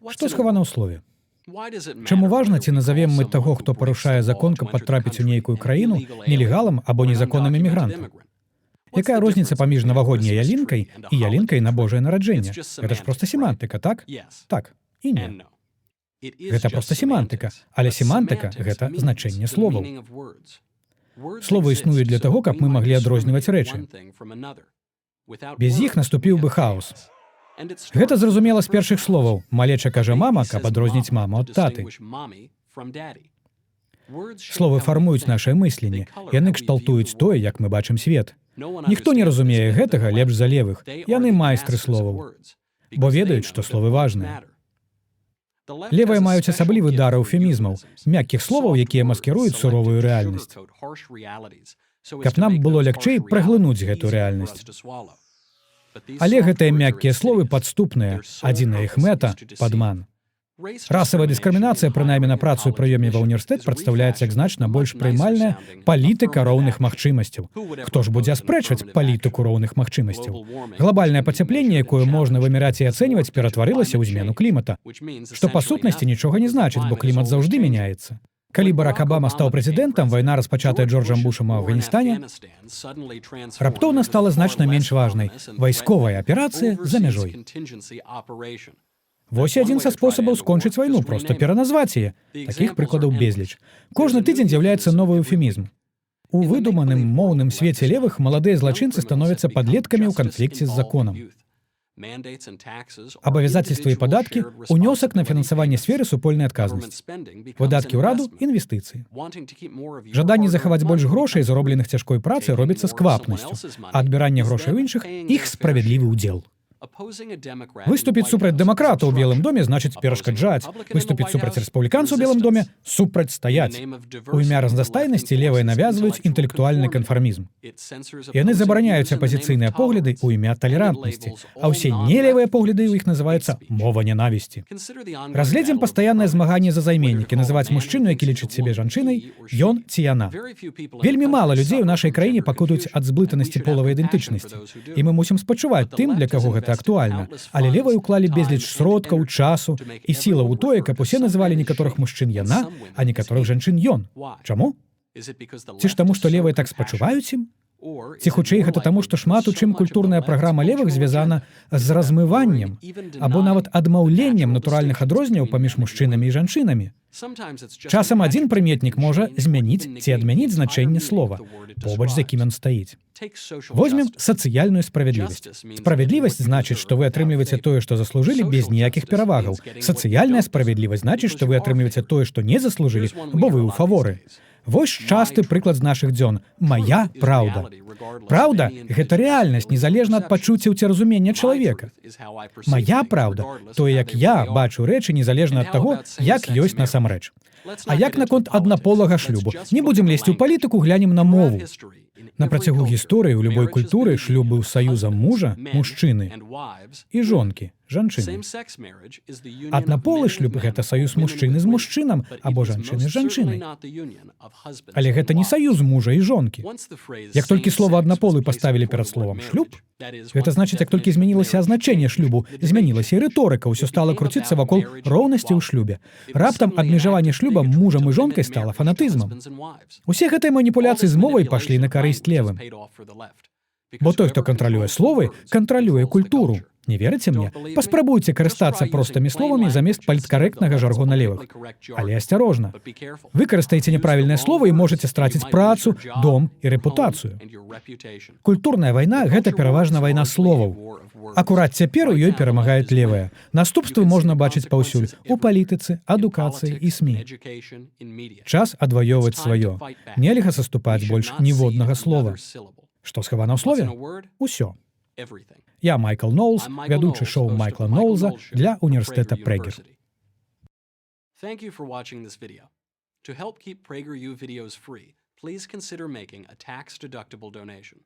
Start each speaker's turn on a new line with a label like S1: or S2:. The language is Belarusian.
S1: Што схавана ў слове? Чаму важна, ці назавем мы таго, хто парушае закон, каб патрапіць у нейкую краіну, нелегалам або незаконным эмігрантам? Якая розніца паміж навагодняй ялінкай і ялінкай на Божае нараджэнне? Гэта ж проста семантыка, так? Так і не. Гэта проста семантыка, але семантыка — гэта значэнне словаў. Словы існуюць для таго, каб мы маглі адрозніваць рэчы. Без іх наступіў бы хаос. Гэта зразумела з першых словаў. Малеча кажа «мама», каб адрозніць маму ад таты. Словы фармуюць нашае мысленне. Яны кшталтуюць тое, як мы бачым свет. Ніхто не разумее гэтага лепш за левых. Яны майстры словаў. Бо ведаюць, што словы важныя. Левыя маюць асаблівы дар эўфемізмаў, мяккіх словаў, якія маскіруюць суровую рэальнасць. Каб нам было лягчэй праглынуць гэту рэальнасць. Але гэтыя мяккія словы падступныя, адзіная іх мэта — падман. Расавая дыскрымінацыя, прынаймні на працу і прыёме ва ўніверсітэт, прадстаўляецца як значна больш прыймальная палітыка роўных магчымасцяў. Хто ж будзе аспрэчваць палітыку роўных магчымасцяў? Глобальнае пацяпленне, якое можна вымяраць і ацэньваць, ператварылася ў змену клімата. Што па сутнасці нічога не значыць, бо клімат заўжды мяняецца. Калі Барак Абама стаў прэзідэнтам, вайна, распачатая Джорджам Бушам у Афганістане, раптоўна стала значна менш важнай. Вайсковая аперацыя за мяжой. Вось і адзін са спосабаў скончыць вайну, проста пераназваць яе. Такіх прыкладаў безліч. Кожны тыдзень з'яўляецца новы эўфемізм. У выдуманым моўным свеце левых маладыя злачынцы становяцца падлеткамі ў канфлікце з законам. Абавязательствы і падаткі — унёсак на фінансаванне сферы супольнай адказнасці. Выдаткі ўраду — інвестыцыі. Жаданне захаваць больш грошай, заробленых цяжкой працай, робіцца сквапнасцю, а адбіранне грошай у іншых — іх справядлівы ўдзел. Выступіць супраць дэмакрата ў Белым доме значыць перашкаджаць. Выступіць супраць рэспубліканца ў Белым доме — супрацьстаяць. У імя разнастайнасці левыя навязваюць інтэлектуальны канфармізм. Яны забараняюць апазіцыйныя погляды ў імя талерантнасці, а ўсе нелевыя погляды ў іх называюцца мова нянавісці. Разгледзім пастаяннае змаганне за займеннікі, называць мужчыну, які лічыць сябе жанчынай, ён ці яна. Вельмі мала людзей у нашай краіне пакутуюць ад зблытанасці полавай ідэнтычнасці. І мы мусім спачуваць тым, для каго гэта актуальна. Але левыя ўклалі безліч сродкаў, часу і сілаў у тое, каб усе называлі некаторых мужчын яна, а некаторых жанчын ён. Чаму? Ці ж таму, што левыя так спачуваюць ім? Ці хутчэй гэта таму, што шмат у чым культурная праграма левых звязана з размываннем або нават адмаўленнем натуральных адрозненняў паміж мужчынамі і жанчынамі? Часам адзін прыметнік можа змяніць ці адмяніць значэнне слова, побач з якім ён стаіць. Возьмем сацыяльную справядлівасць. Справядлівасць значыць, што вы атрымліваеце тое, што заслужылі, без ніякіх перавагаў. Сацыяльная справядлівасць значыць, што вы атрымліваеце тое, што не заслужылі, бо вы ў фаворы. Вось часты прыклад з нашых дзён. Мая праўда. Праўда — гэта рэальнасць, незалежна ад пачуццяў ці разумення чалавека. Мая праўда — тое, як я бачу рэчы, незалежна ад таго, як ёсць насамрэч. А як наконт аднаполага шлюбу? Не будзем лезці ў палітыку, глянем на мову. На працягу гісторыі ў любой культуры шлюб быў саюзам мужа, мужчыны, і жонкі, жанчыны. Аднаполы шлюб — гэта саюз мужчыны з мужчынам або жанчыны з жанчынай. Але гэта не саюз мужа і жонкі. Як толькі слова «аднаполы» паставілі перад словам «шлюб», гэта значыць, як толькі змянілася азначэнне шлюбу, змянілася і рыторыка, ўсё стала круціцца вакол роўнасці ў шлюбе. Раптам абмежаванне шлюба мужам і жонкай стала фанатызмам. Усе гэтыя маніпуляцыі з мовай пашлі на карысць левым. Бо той, хто кантралюе словы, кантралюе культуру. Не верыце мне? Паспрабуйце карыстацца простымі словамі замест паліткарэктнага жаргона левых. Але асцярожна. Выкарыстаеце няправільнае слова і можаце страціць працу, дом і рэпутацыю. Культурная вайна — гэта пераважна вайна словаў. Акурат цяпер у ёй перамагаюць левыя. Наступствы можна бачыць паўсюль — у палітыцы, адукацыі і СМІ. Час адваёўваць сваё. Нельга саступаць больш ніводнага слова. Што схавана ў слове? Усё. Я Майкл Ноулз, вядучы шоу Майкла Ноулза для універсітэта Прэгер.
S2: Thank you for watching this video. To help keep PragerU videos free, please consider making a tax-deductible donation.